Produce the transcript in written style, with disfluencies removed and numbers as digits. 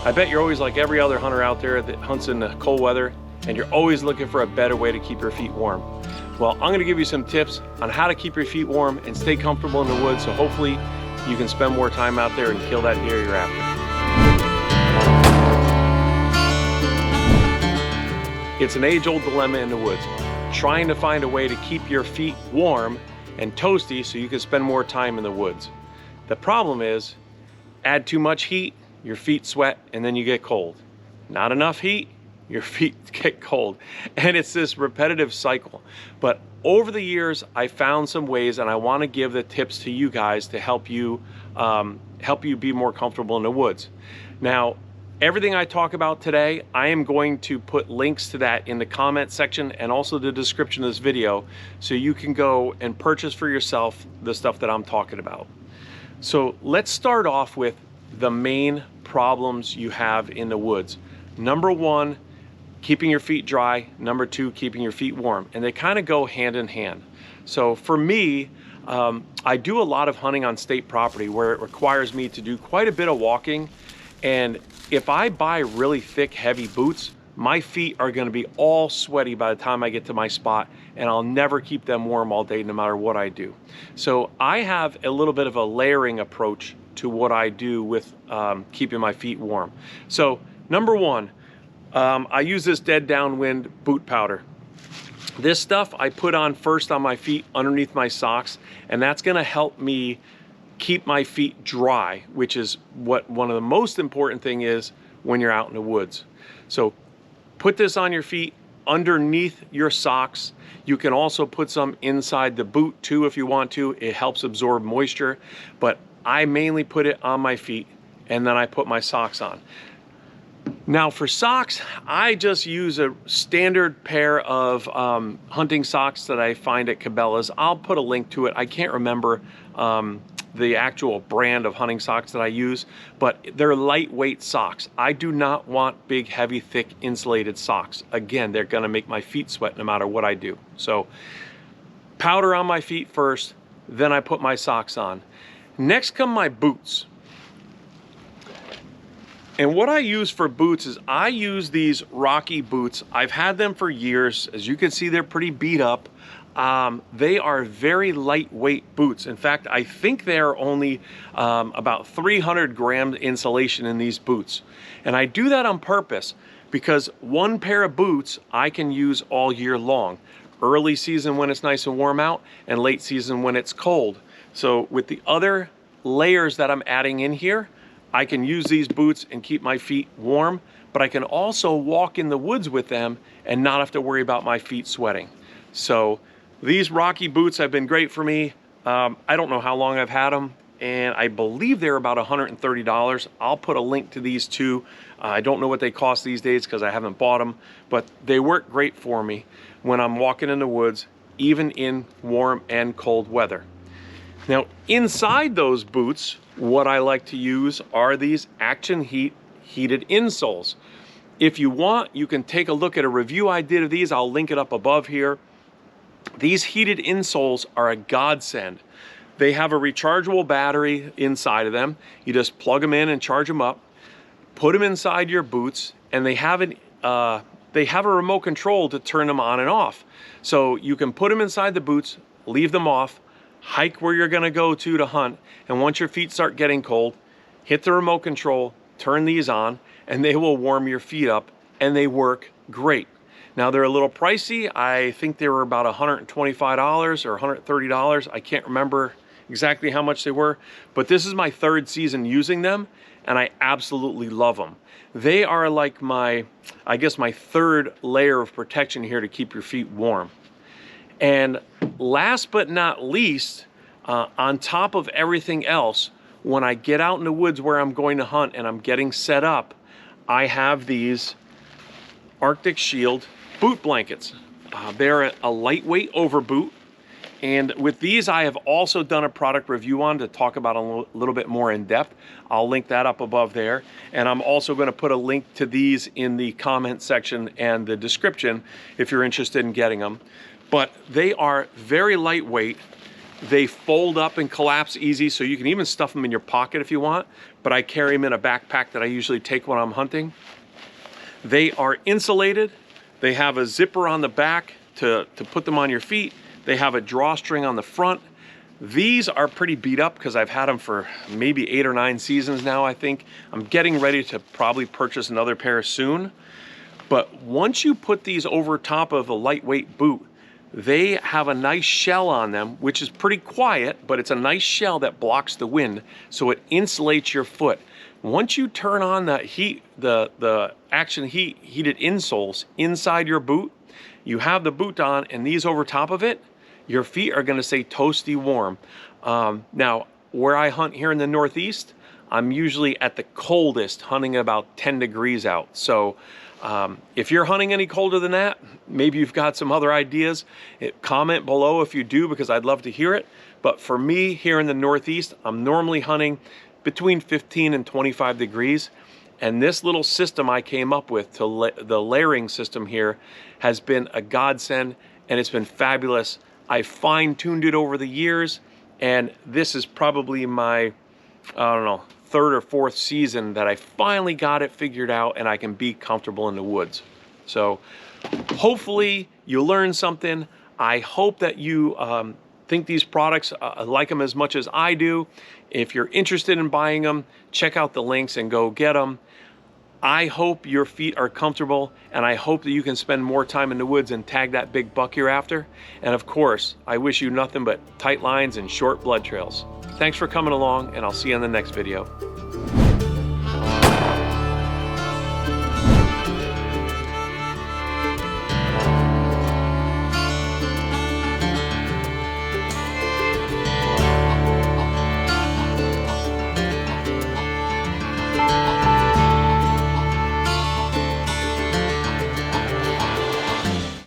I bet you're always like every other hunter out there that hunts in the cold weather, and you're always looking for a better way to keep your feet warm. Well, I'm gonna give you some tips on how to keep your feet warm and stay comfortable in the woods, so hopefully you can spend more time out there and kill that deer you're after. It's an age-old dilemma in the woods, trying to find a way to keep your feet warm and toasty so you can spend more time in the woods. The problem is, add too much heat, your feet sweat, and then you get cold. Not enough heat, your feet get cold. And it's this repetitive cycle. But over the years, I found some ways, and I want to give the tips to you guys to help you be more comfortable in the woods. Now, everything I talk about today, I am going to put links to that in the comment section and also the description of this video, so you can go and purchase for yourself the stuff that I'm talking about. So let's start off with the main problems you have in the woods. Number one, keeping your feet dry. Number two, keeping your feet warm. And they kind of go hand in hand. So for me, I do a lot of hunting on state property where it requires me to do quite a bit of walking. And if I buy really thick, heavy boots, my feet are gonna be all sweaty by the time I get to my spot, and I'll never keep them warm all day no matter what I do. So I have a little bit of a layering approach to what I do with keeping my feet warm. So number one, I use this dead downwind boot powder. This stuff I put on first on my feet underneath my socks, and that's gonna help me keep my feet dry, which is what one of the most important thing is when you're out in the woods. So put this on your feet underneath your socks. You can also put some inside the boot too if you want to. It helps absorb moisture, but I mainly put it on my feet, and then I put my socks on. Now for socks, I just use a standard pair of hunting socks that I find at Cabela's. I'll put a link to it. I can't remember the actual brand of hunting socks that I use, but they're lightweight socks. I do not want big, heavy, thick, insulated socks. Again, they're gonna make my feet sweat no matter what I do. So powder on my feet first, then I put my socks on. Next come my boots. And what I use for boots is I use these Rocky boots. I've had them for years. As you can see, they're pretty beat up. They are very lightweight boots. In fact, I think they're only about 300 grams insulation in these boots. And I do that on purpose because one pair of boots I can use all year long. Early season when it's nice and warm out, and late season when it's cold. So with the other layers that I'm adding in here, I can use these boots and keep my feet warm, but I can also walk in the woods with them and not have to worry about my feet sweating. So these Rocky boots have been great for me. I don't know how long I've had them, and I believe they're about $130. I'll put a link to these too. I don't know what they cost these days because I haven't bought them, but they work great for me when I'm walking in the woods, even in warm and cold weather. Now, inside those boots, what I like to use are these Action Heat heated insoles. If you want, you can take a look at a review I did of these. I'll link it up above here. These heated insoles are a godsend. They have a rechargeable battery inside of them. You just plug them in and charge them up, put them inside your boots, and they have a remote control to turn them on and off. So you can put them inside the boots, leave them off, hike where you're gonna go to hunt, and once your feet start getting cold, hit the remote control, turn these on, and they will warm your feet up, and they work great. Now they're a little pricey. I think they were about $125 or $130. I can't remember exactly how much they were, but this is my third season using them, and I absolutely love them. They are like my third layer of protection here to keep your feet warm. And last but not least, on top of everything else, when I get out in the woods where I'm going to hunt and I'm getting set up, I have these Arctic Shield boot blankets. They're a lightweight overboot. And with these, I have also done a product review on to talk about a little bit more in depth. I'll link that up above there. And I'm also going to put a link to these in the comment section and the description if you're interested in getting them. But they are very lightweight. They fold up and collapse easy, so you can even stuff them in your pocket if you want, but I carry them in a backpack that I usually take when I'm hunting. They are insulated. They have a zipper on the back to put them on your feet. They have a drawstring on the front. These are pretty beat up because I've had them for maybe 8 or 9 seasons now, I think. I'm getting ready to probably purchase another pair soon. But once you put these over top of a lightweight boot, they have a nice shell on them, which is pretty quiet, but it's a nice shell that blocks the wind, so it insulates your foot. Once you turn on the heated insoles inside your boot, you have the boot on and these over top of it, your feet are gonna stay toasty warm. Now, where I hunt here in the Northeast, I'm usually at the coldest, hunting about 10 degrees out. So if you're hunting any colder than that, maybe you've got some other ideas. Comment below if you do, because I'd love to hear it. But for me here in the Northeast, I'm normally hunting between 15 and 25 degrees. And this little system I came up with, the layering system here, has been a godsend, and it's been fabulous. I fine-tuned it over the years, and this is probably my, I don't know, 3rd or 4th season that I finally got it figured out and I can be comfortable in the woods. So hopefully you learned something. I hope that you think these products, like them as much as I do. If you're interested in buying them, check out the links and go get them. I hope your feet are comfortable, and I hope that you can spend more time in the woods and tag that big buck you're after. And of course, I wish you nothing but tight lines and short blood trails. Thanks for coming along, and I'll see you in the next video.